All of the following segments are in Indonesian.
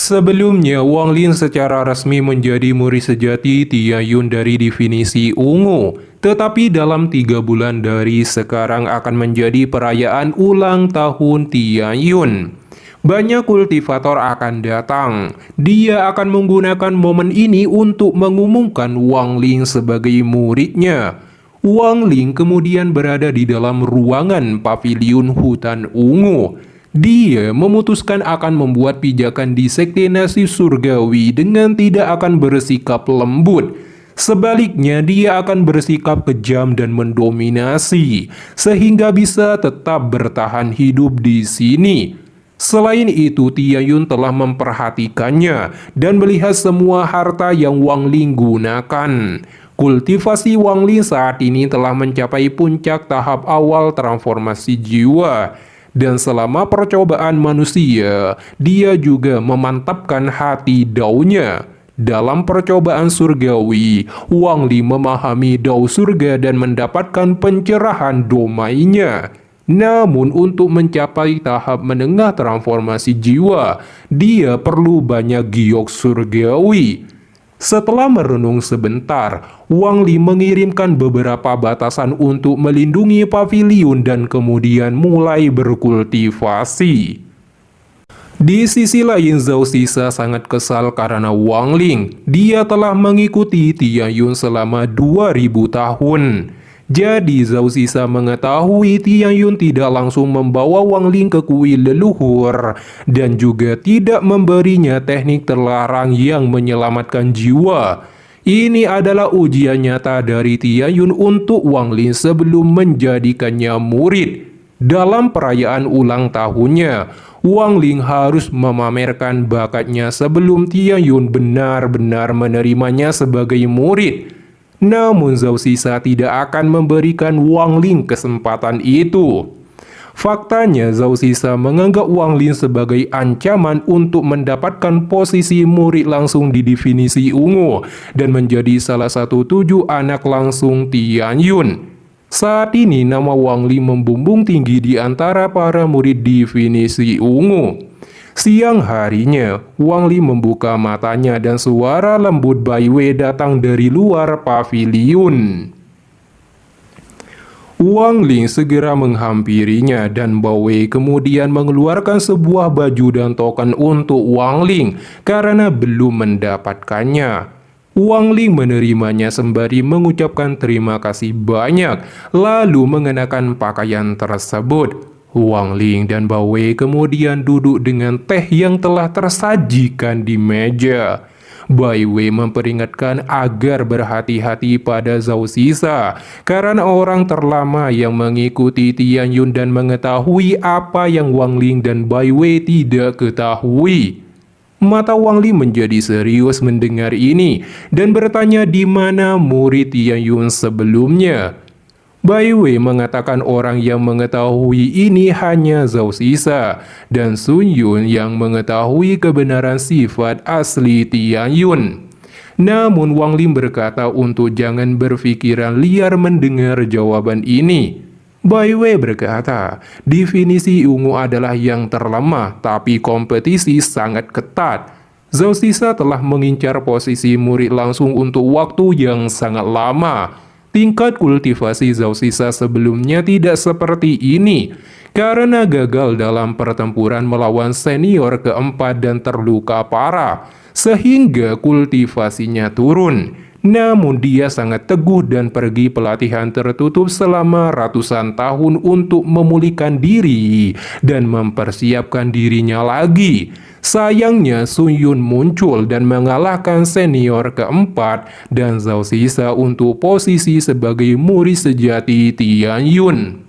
Sebelumnya, Wang Lin secara resmi menjadi murid sejati Tianyun dari definisi ungu. Tetapi dalam 3 bulan dari sekarang akan menjadi perayaan ulang tahun Tianyun. Banyak kultivator akan datang. Dia akan menggunakan momen ini untuk mengumumkan Wang Lin sebagai muridnya. Wang Ling kemudian berada di dalam ruangan paviliun hutan ungu. Dia memutuskan akan membuat pijakan di Sekte Nasi Surgawi dengan tidak akan bersikap lembut. Sebaliknya, dia akan bersikap kejam dan mendominasi, sehingga bisa tetap bertahan hidup di sini. Selain itu, Tianyun telah memperhatikannya dan melihat semua harta yang Wang Ling gunakan. Kultivasi Wang Ling saat ini telah mencapai puncak tahap awal transformasi jiwa. Dan selama percobaan manusia, dia juga memantapkan hati Dao-nya. Dalam percobaan surgawi, Wang Ling memahami Dao surga dan mendapatkan pencerahan domainya. Namun untuk mencapai tahap menengah transformasi jiwa, dia perlu banyak giok surgawi. Setelah merenung sebentar, Wang Li mengirimkan beberapa batasan untuk melindungi paviliun dan kemudian mulai berkultivasi. Di sisi lain, Zhao Sisa sangat kesal karena Wang Ling. Dia telah mengikuti Tianyun selama 2000 tahun. Jadi Zhao Sisa mengetahui Tianyun tidak langsung membawa Wang Ling ke kuil leluhur dan juga tidak memberinya teknik terlarang yang menyelamatkan jiwa. Ini adalah ujian nyata dari Tianyun untuk Wang Ling sebelum menjadikannya murid. Dalam perayaan ulang tahunnya, Wang Ling harus memamerkan bakatnya sebelum Tianyun benar-benar menerimanya sebagai murid. Namun Zhao Sisa tidak akan memberikan Wang Ling kesempatan itu. Faktanya, Zhao Sisa menganggap Wang Ling sebagai ancaman untuk mendapatkan posisi murid langsung di definisi ungu dan menjadi salah satu 7 anak langsung Tianyun. Saat ini nama Wang Ling membumbung tinggi di antara para murid definisi ungu. Siang harinya, Wang Li membuka matanya dan suara lembut Bai Wei datang dari luar paviliun. Wang Ling segera menghampirinya dan Bai Wei kemudian mengeluarkan sebuah baju dan token untuk Wang Ling karena belum mendapatkannya. Wang Ling menerimanya sembari mengucapkan terima kasih banyak, lalu mengenakan pakaian tersebut. Wang Ling dan Bai Wei kemudian duduk dengan teh yang telah tersajikan di meja. Bai Wei memperingatkan agar berhati-hati pada Zhao Sisa karena orang terlama yang mengikuti Tianyun dan mengetahui apa yang Wang Ling dan Bai Wei tidak ketahui. Mata Wang Ling menjadi serius mendengar ini dan bertanya di mana murid Tianyun sebelumnya. Bai Wei mengatakan orang yang mengetahui ini hanya Zhao Sisa dan Sun Yun yang mengetahui kebenaran sifat asli Tianyun. Namun Wang Ling berkata untuk jangan berpikiran liar mendengar jawaban ini. Bai Wei berkata, definisi ungu adalah yang terlemah tapi kompetisi sangat ketat. Zhao Sisa telah mengincar posisi murid langsung untuk waktu yang sangat lama. Tingkat kultivasi Zhao Sisa sebelumnya tidak seperti ini karena gagal dalam pertempuran melawan senior keempat dan terluka parah sehingga kultivasinya turun. Namun dia sangat teguh dan pergi pelatihan tertutup selama ratusan tahun untuk memulihkan diri dan mempersiapkan dirinya lagi. Sayangnya Sun Yun muncul dan mengalahkan senior keempat dan Zhao Sisa untuk posisi sebagai murid sejati Tianyun.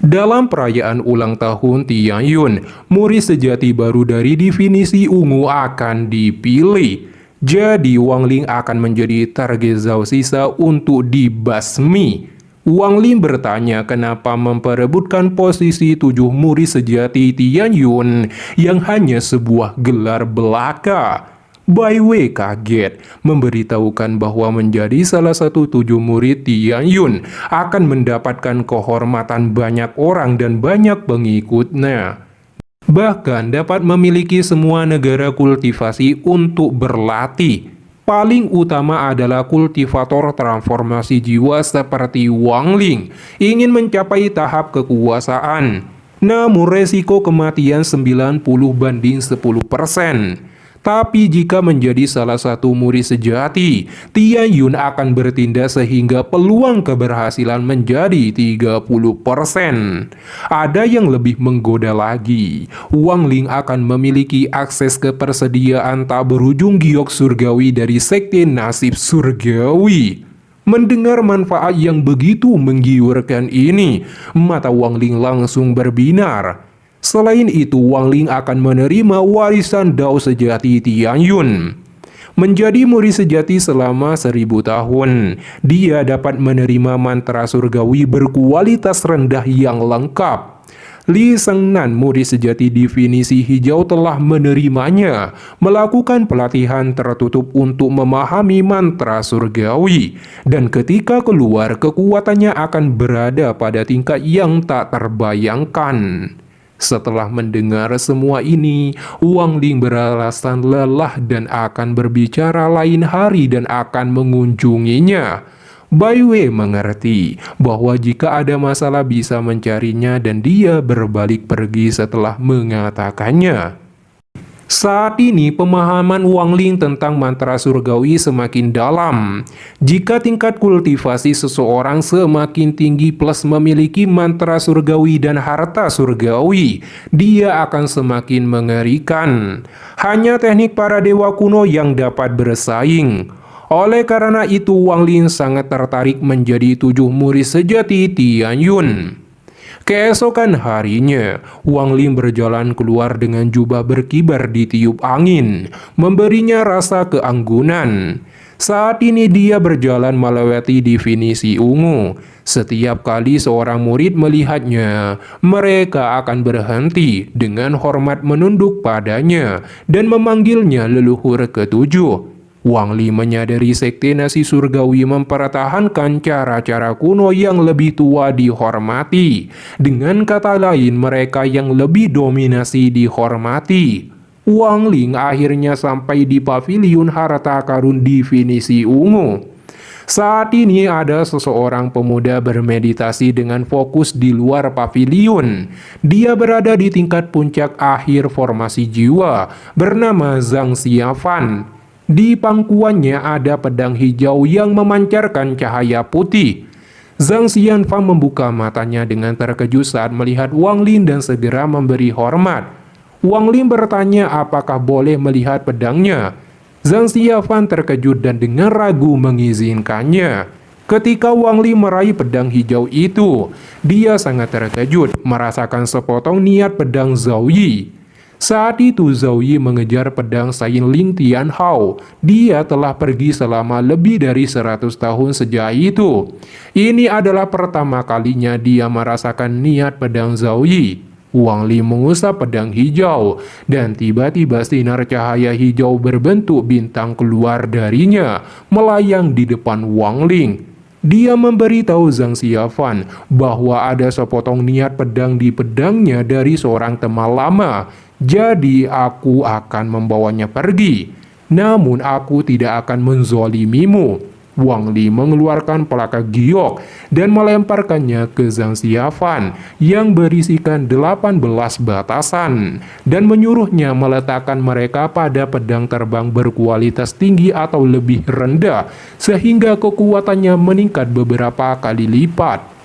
Dalam perayaan ulang tahun Tianyun, murid sejati baru dari definisi ungu akan dipilih. Jadi Wang Ling akan menjadi target Zhao Sisa untuk dibasmi. Wang Ling bertanya kenapa memperebutkan posisi 7 murid sejati Tianyun yang hanya sebuah gelar belaka. Bai Wei kaget, memberitahukan bahwa menjadi salah satu 7 murid Tianyun akan mendapatkan kehormatan banyak orang dan banyak pengikutnya. Bahkan dapat memiliki semua negara kultivasi untuk berlatih. Paling utama adalah kultivator transformasi jiwa seperti Wang Ling ingin mencapai tahap kekuasaan. Namun resiko kematian 90/10%. Tapi jika menjadi salah satu murid sejati, Tian Yun akan bertindak sehingga peluang keberhasilan menjadi 30%. Ada yang lebih menggoda lagi. Wang Ling akan memiliki akses ke persediaan tak berujung giok surgawi dari sekte nasib surgawi. Mendengar manfaat yang begitu menggiurkan ini, mata Wang Ling langsung berbinar. Selain itu, Wang Ling akan menerima warisan Dao sejati Tian Yun. Menjadi murid sejati selama 1000 tahun, dia dapat menerima mantra surgawi berkualitas rendah yang lengkap. Li Shengnan, murid sejati definisi hijau, telah menerimanya, melakukan pelatihan tertutup untuk memahami mantra surgawi, dan ketika keluar, kekuatannya akan berada pada tingkat yang tak terbayangkan. Setelah mendengar semua ini, Wang Ling beralasan lelah dan akan berbicara lain hari dan akan mengunjunginya. Bai Wei mengerti bahwa jika ada masalah bisa mencarinya dan dia berbalik pergi setelah mengatakannya. Saat ini pemahaman Wang Ling tentang mantra surgawi semakin dalam. Jika tingkat kultivasi seseorang semakin tinggi plus memiliki mantra surgawi dan harta surgawi, dia akan semakin mengerikan. Hanya teknik para dewa kuno yang dapat bersaing. Oleh karena itu, Wang Ling sangat tertarik menjadi 7 murid sejati Tian Yun. Keesokan harinya, Wang Ling berjalan keluar dengan jubah berkibar ditiup angin, memberinya rasa keanggunan. Saat ini dia berjalan melewati definisi ungu. Setiap kali seorang murid melihatnya, mereka akan berhenti dengan hormat menunduk padanya dan memanggilnya leluhur ketujuh. Wang Li menyadari sekte nasi surgawi mempertahankan cara-cara kuno yang lebih tua dihormati. Dengan kata lain, mereka yang lebih dominasi dihormati. Wang Ling akhirnya sampai di paviliun harta karun definisi ungu. Saat ini ada seseorang pemuda bermeditasi dengan fokus di luar paviliun. Dia berada di tingkat puncak akhir formasi jiwa, bernama Zhang Xiafan. Di pangkuannya ada pedang hijau yang memancarkan cahaya putih. Zhang Xianfang membuka matanya dengan terkejut saat melihat Wang Ling dan segera memberi hormat. Wang Ling bertanya apakah boleh melihat pedangnya. Zhang Xianfang terkejut dan dengan ragu mengizinkannya. Ketika Wang Ling meraih pedang hijau itu, dia sangat terkejut merasakan sepotong niat pedang Zhao Yi. Saat itu Zhao Yi mengejar pedang Sain Ling Tian Hao. Dia telah pergi selama lebih dari 100 tahun sejak itu. Ini adalah pertama kalinya dia merasakan niat pedang Zhao Yi. Wang Li mengusap pedang hijau dan tiba-tiba sinar cahaya hijau berbentuk bintang keluar darinya, melayang di depan Wang Ling. Dia memberitahu Zhang Xiafan bahwa ada sepotong niat pedang di pedangnya dari seorang teman lama. Jadi aku akan membawanya pergi, namun aku tidak akan menzolimimu. Wang Li mengeluarkan pelaka giok dan melemparkannya ke Zhang Xiafan yang berisikan 18 batasan dan menyuruhnya meletakkan mereka pada pedang terbang berkualitas tinggi atau lebih rendah sehingga kekuatannya meningkat beberapa kali lipat.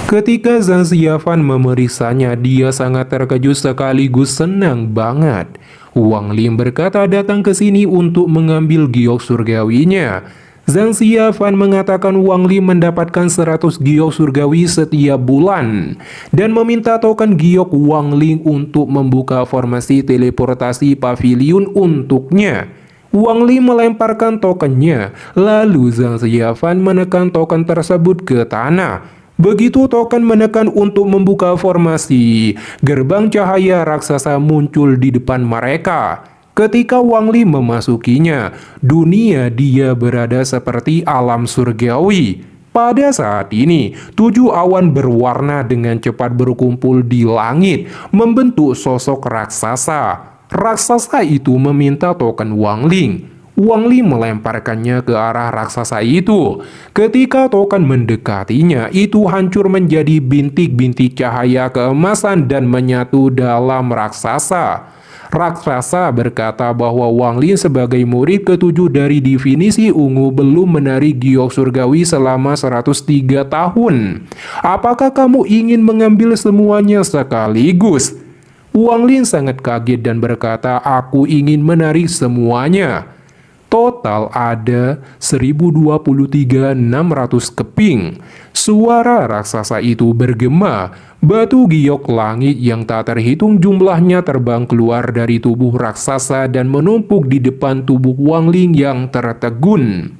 Ketika Zhang Xiafan memeriksanya, dia sangat terkejut sekaligus senang banget. Wang Ling berkata datang ke sini untuk mengambil giok surgawinya. Zhang Xiafan mengatakan Wang Ling mendapatkan 100 giok surgawi setiap bulan dan meminta token giok Wang Ling untuk membuka formasi teleportasi paviliun untuknya. Wang Ling melemparkan tokennya, lalu Zhang Xiafan menekan token tersebut ke tanah. Begitu token menekan untuk membuka formasi, gerbang cahaya raksasa muncul di depan mereka. Ketika Wang Li memasukinya, dunia dia berada seperti alam surgawi. Pada saat ini, 7 awan berwarna dengan cepat berkumpul di langit, membentuk sosok raksasa. Raksasa itu meminta token Wang Ling. Wang Ling melemparkannya ke arah raksasa itu. Ketika token mendekatinya, itu hancur menjadi bintik-bintik cahaya keemasan dan menyatu dalam raksasa. Raksasa berkata bahwa Wang Ling sebagai murid ke-7 dari definisi ungu belum menarik giok surgawi selama 103 tahun. Apakah kamu ingin mengambil semuanya sekaligus? Wang Ling sangat kaget dan berkata, aku ingin menarik semuanya. Total ada 1023.600 keping. Suara raksasa itu bergema. Batu giok langit yang tak terhitung jumlahnya terbang keluar dari tubuh raksasa dan menumpuk di depan tubuh Wang Ling yang tertegun.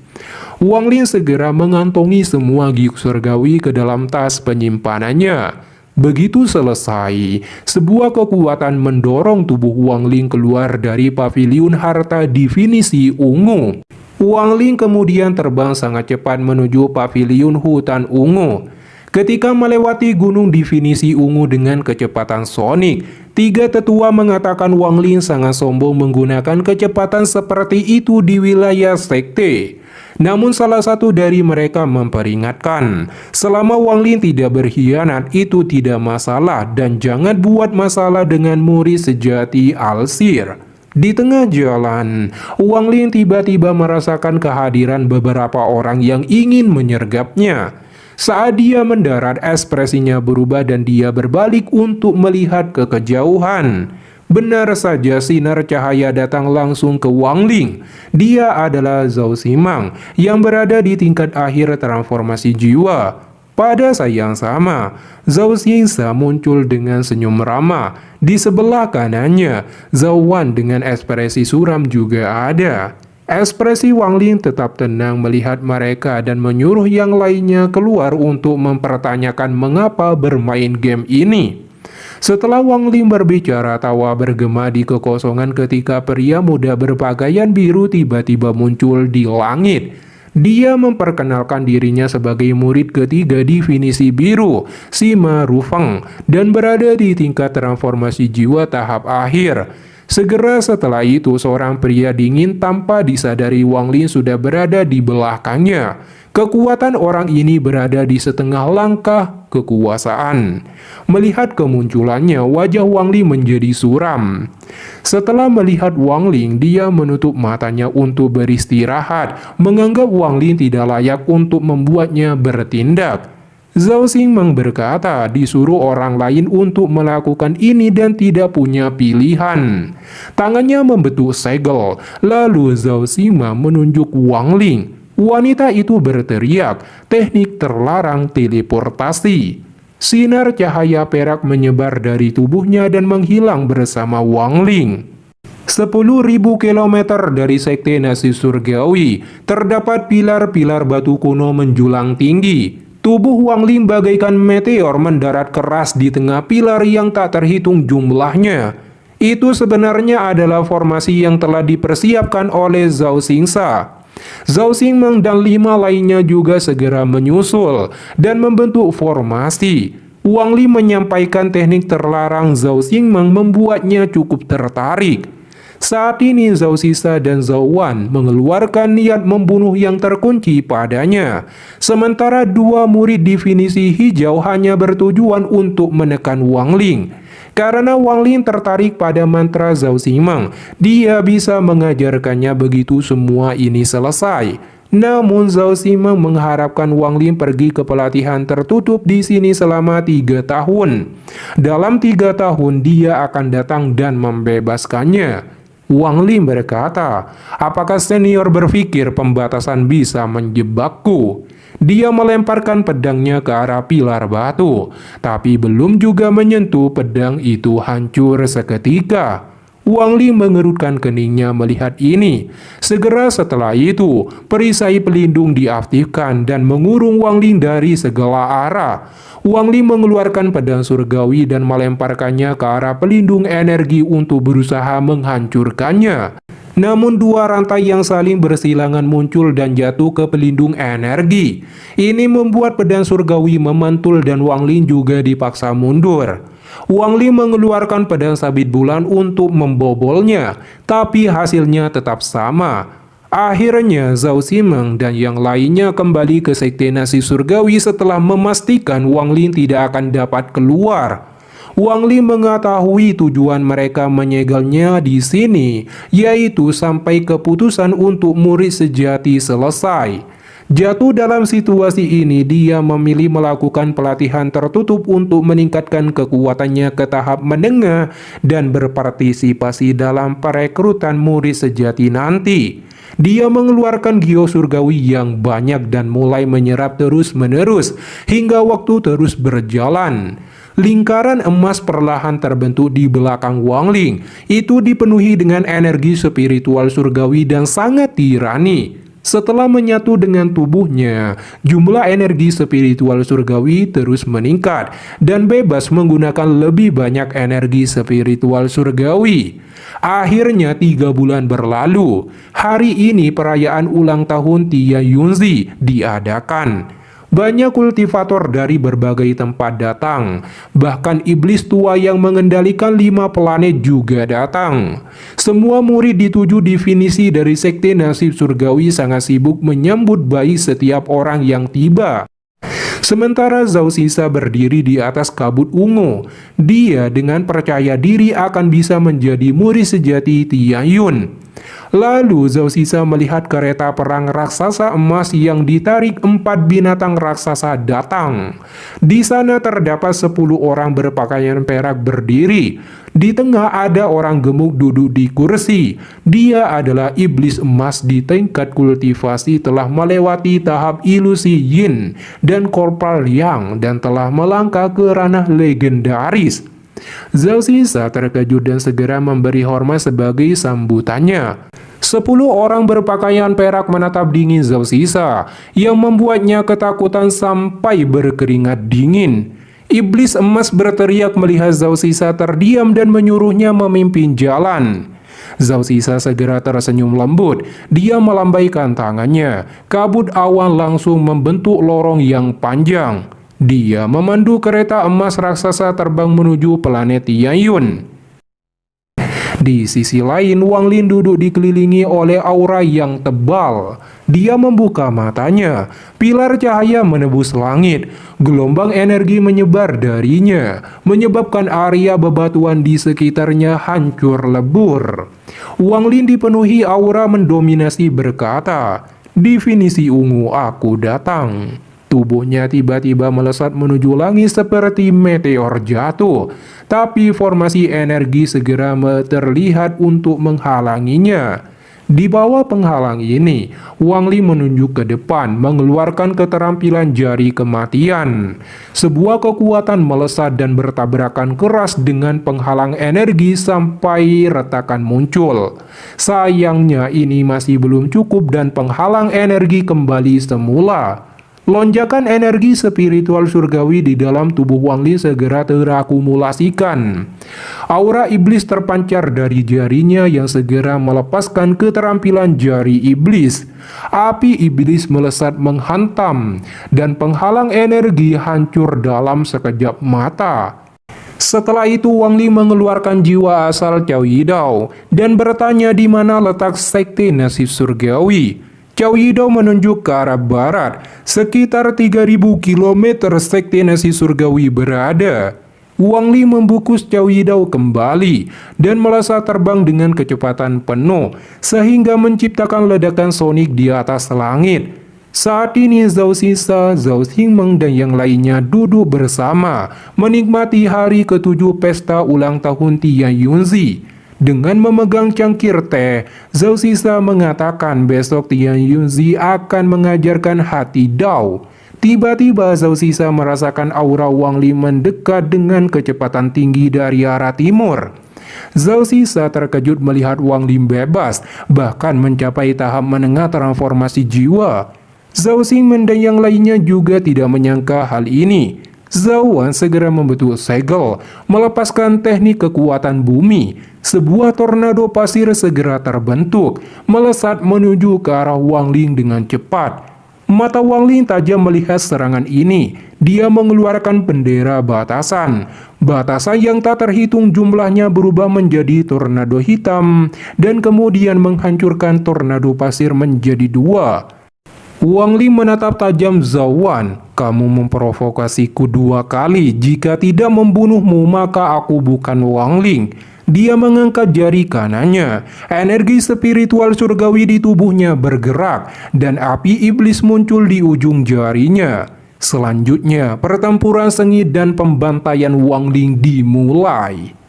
Wang Ling segera mengantongi semua giok surgawi ke dalam tas penyimpanannya. Begitu selesai, sebuah kekuatan mendorong tubuh Wang Ling keluar dari paviliun harta definisi ungu. Wang Ling kemudian terbang sangat cepat menuju paviliun hutan ungu. Ketika melewati gunung definisi ungu dengan kecepatan sonik, 3 tetua mengatakan Wang Ling sangat sombong menggunakan kecepatan seperti itu di wilayah sekte. Namun salah satu dari mereka memperingatkan, selama Wang Ling tidak berkhianat itu tidak masalah dan jangan buat masalah dengan murid sejati Al-Sir. Di tengah jalan, Wang Ling tiba-tiba merasakan kehadiran beberapa orang yang ingin menyergapnya. Saat dia mendarat, ekspresinya berubah dan dia berbalik untuk melihat ke kejauhan. Benar saja, sinar cahaya datang langsung ke Wang Ling. Dia adalah Zhao Ximang yang berada di tingkat akhir transformasi jiwa. Pada saat yang sama, Zhao Xingsa muncul dengan senyum ramah. Di sebelah kanannya, Zhao Wan dengan ekspresi suram juga ada. Ekspresi Wang Ling tetap tenang melihat mereka dan menyuruh yang lainnya keluar untuk mempertanyakan mengapa bermain game ini. Setelah Wang Ling berbicara, tawa bergema di kekosongan ketika pria muda berpakaian biru tiba-tiba muncul di langit. Dia memperkenalkan dirinya sebagai murid ketiga definisi biru, Sima Rufeng, dan berada di tingkat transformasi jiwa tahap akhir. Segera setelah itu, seorang pria dingin tanpa disadari Wang Ling sudah berada di belakangnya. Kekuatan orang ini berada di setengah langkah kekuasaan. Melihat kemunculannya, wajah Wang Ling menjadi suram. Setelah melihat Wang Ling, dia menutup matanya untuk beristirahat, menganggap Wang Ling tidak layak untuk membuatnya bertindak. Zhao Ximang berkata disuruh orang lain untuk melakukan ini dan tidak punya pilihan. Tangannya membentuk segel, lalu Zhao Ximang menunjuk Wang Ling. Wanita itu berteriak, teknik terlarang teleportasi. Sinar cahaya perak menyebar dari tubuhnya dan menghilang bersama Wang Ling. 10.000 kilometer dari sekte nasi surgawi, terdapat pilar-pilar batu kuno menjulang tinggi. Tubuh Wang Ling bagaikan meteor mendarat keras di tengah pilar yang tak terhitung jumlahnya. Itu sebenarnya adalah formasi yang telah dipersiapkan oleh Zhao Xingsa. Zhao Ximang dan 5 lainnya juga segera menyusul dan membentuk formasi. Wang Ling menyampaikan teknik terlarang Zhao Ximang membuatnya cukup tertarik. Saat ini Zhao Xingsa dan Zhao Wan mengeluarkan niat membunuh yang terkunci padanya. Sementara 2 murid definisi hijau hanya bertujuan untuk menekan Wang Ling. Karena Wang Ling tertarik pada mantra Zhao Ximang, dia bisa mengajarkannya begitu semua ini selesai. Namun Zhao Ximang mengharapkan Wang Ling pergi ke pelatihan tertutup di sini selama 3 tahun. Dalam 3 tahun dia akan datang dan membebaskannya. Wang Ling berkata, apakah senior berpikir pembatasan bisa menjebakku? Dia melemparkan pedangnya ke arah pilar batu, tapi belum juga menyentuh pedang itu hancur seketika. Wang Ling mengerutkan keningnya melihat ini. Segera setelah itu, perisai pelindung diaktifkan dan mengurung Wang Ling dari segala arah. Wang Ling mengeluarkan pedang surgawi dan melemparkannya ke arah pelindung energi untuk berusaha menghancurkannya. Namun dua rantai yang saling bersilangan muncul dan jatuh ke pelindung energi. Ini membuat pedang surgawi memantul dan Wang Ling juga dipaksa mundur. Wang Ling mengeluarkan pedang sabit bulan untuk membobolnya, tapi hasilnya tetap sama. Akhirnya Zhao Ximeng dan yang lainnya kembali ke Sekte Nasib Surgawi setelah memastikan Wang Ling tidak akan dapat keluar. Wang Ling mengetahui tujuan mereka menyegelnya di sini, yaitu sampai keputusan untuk murid sejati selesai. Jatuh dalam situasi ini, dia memilih melakukan pelatihan tertutup untuk meningkatkan kekuatannya ke tahap menengah dan berpartisipasi dalam perekrutan murid sejati nanti. Dia mengeluarkan Gyo surgawi yang banyak dan mulai menyerap terus-menerus hingga waktu terus berjalan. Lingkaran emas perlahan terbentuk di belakang Wang Ling. Itu dipenuhi dengan energi spiritual surgawi dan sangat tirani. Setelah menyatu dengan tubuhnya, jumlah energi spiritual surgawi terus meningkat dan bebas menggunakan lebih banyak energi spiritual surgawi. Akhirnya 3 bulan berlalu. Hari ini perayaan ulang tahun Tia Yunzi diadakan. Banyak kultivator dari berbagai tempat datang. Bahkan iblis tua yang mengendalikan 5 planet juga datang. Semua murid di 7 definisi dari Sekte Nasib Surgawi sangat sibuk menyambut baik setiap orang yang tiba. Sementara Zhao Xisa berdiri di atas kabut ungu. Dia dengan percaya diri akan bisa menjadi murid sejati Tia Yun. Lalu Zhao Xisa melihat kereta perang raksasa emas yang ditarik 4 binatang raksasa datang. Di sana terdapat 10 orang berpakaian perak berdiri. Di tengah ada orang gemuk duduk di kursi. Dia adalah iblis emas di tingkat kultivasi, telah melewati tahap ilusi yin dan korporal yang dan telah melangkah ke ranah legendaris. Zhao Xisa terkejut dan segera memberi hormat sebagai sambutannya. 10 orang berpakaian perak menatap dingin Zhao Xisa, yang membuatnya ketakutan sampai berkeringat dingin. Iblis emas berteriak melihat Zhao Xisa terdiam dan menyuruhnya memimpin jalan. Zhao Xisa segera tersenyum lembut. Dia melambaikan tangannya. Kabut awan langsung membentuk lorong yang panjang. Dia memandu kereta emas raksasa terbang menuju planet Tianyun. Di sisi lain, Wang Ling duduk dikelilingi oleh aura yang tebal. Dia membuka matanya. Pilar cahaya menembus langit. Gelombang energi menyebar darinya, menyebabkan area bebatuan di sekitarnya hancur lebur. Wang Ling dipenuhi aura mendominasi berkata, "Definisi ungu, aku datang." Tubuhnya tiba-tiba melesat menuju langit seperti meteor jatuh. Tapi formasi energi segera terlihat untuk menghalanginya. Di bawah penghalang ini, Wang Ling menunjuk ke depan, mengeluarkan keterampilan jari kematian. Sebuah kekuatan melesat dan bertabrakan keras dengan penghalang energi sampai retakan muncul. Sayangnya ini masih belum cukup dan penghalang energi kembali semula. Lonjakan energi spiritual surgawi di dalam tubuh Wang Ling segera terakumulasikan. Aura iblis terpancar dari jarinya yang segera melepaskan keterampilan jari iblis. Api iblis melesat menghantam dan penghalang energi hancur dalam sekejap mata. Setelah itu Wang Ling mengeluarkan jiwa asal Cao Yidao dan bertanya di mana letak Sekte Nasib Surgawi. Cao Yidao menunjuk ke arah barat, sekitar 3000 km Sekte Nasib Surgawi berada. Wang Ling membungkus Cao Yidao kembali dan melesat terbang dengan kecepatan penuh, sehingga menciptakan ledakan sonik di atas langit. Saat ini Zhao Xisa, Zhao Ximeng dan yang lainnya duduk bersama, menikmati hari ke-7 pesta ulang tahun Tia Yunzi. Dengan memegang cangkir teh, Zhao Xisa mengatakan besok Tia Yunzi akan mengajarkan hati Dao. Tiba-tiba Zhao Xisa merasakan aura Wang Ling mendekat dengan kecepatan tinggi dari arah timur. Zhao Xisa terkejut melihat Wang Ling bebas, bahkan mencapai tahap menengah transformasi jiwa. Zhao Ximeng dan yang lainnya juga tidak menyangka hal ini. Zhao Wan segera membentuk segel, melepaskan teknik kekuatan bumi. Sebuah tornado pasir segera terbentuk, melesat menuju ke arah Wang Ling dengan cepat. Mata Wang Ling tajam melihat serangan ini. Dia mengeluarkan bendera batasan. Batasan yang tak terhitung jumlahnya berubah menjadi tornado hitam dan kemudian menghancurkan tornado pasir menjadi dua. Wang Ling menatap tajam Zhao Wan. Kamu memprovokasiku 2 kali. Jika tidak membunuhmu, maka aku bukan Wang Ling. Dia mengangkat jari kanannya. Energi spiritual surgawi di tubuhnya bergerak, dan api iblis muncul di ujung jarinya. Selanjutnya, pertempuran sengit dan pembantaian Wang Ling dimulai.